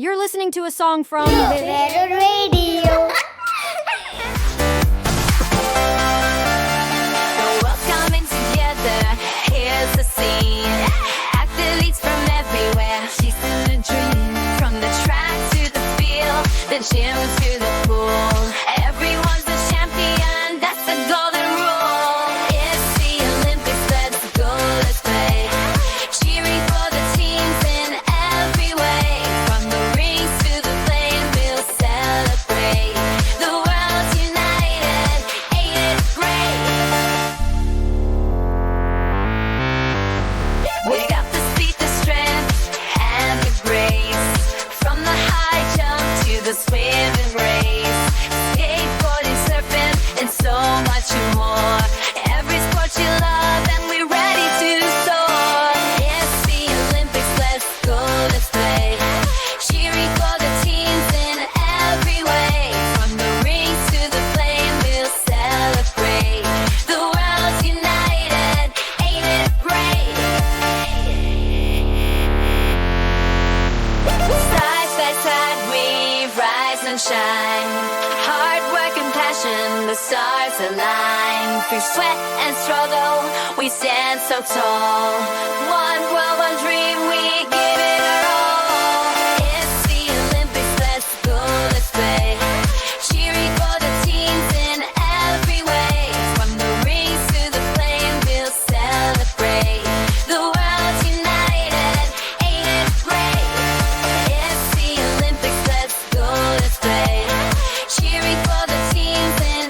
You're listening to a song from Better Radio. The world's coming together, here's the scene. Athletes from everywhere, chasing a dream. From the track to the field, the gym to the pool. Everyone's a champion, that's the golden rule. It's the Olympics, let's go, let's play. Cheering for the teams in every way. From the rings to the flame, we'll celebrate. The world's united, ain't it great? We got the speed, the strength, and the grace. From the high jump to the swimming race. Skateboarding, surfing, and so much more. Every sport you love, and we're ready to soar. It's the Olympics, let's go, let's play. Cheering for the teams in every way. From the rings to the flame, we'll celebrate. The world's united, ain't it great? Side by side we rise and shine. Hard work and passion, the stars align. Through sweat and struggle, we stand so tall. One world, one dream, we give it our all. It's the Olympics, let's go, let's play. Cheering for the teams in every way. From the rings to the flame, we'll celebrate. The world's united, ain't it great? It's the Olympics, let's go, let's play. Cheering for the teams in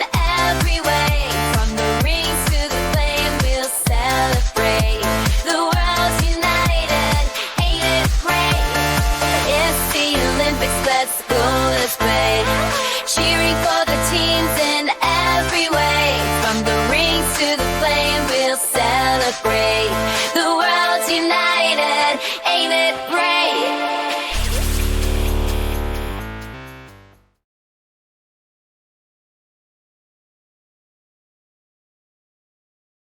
every way. From the rings to the flame, we'll celebrate. The world's united, ain't it great? It's the Olympics, let's go, let's play. Cheering for the teams in every way. From the rings to the flame, we'll celebrate. The world's united, ain't it great?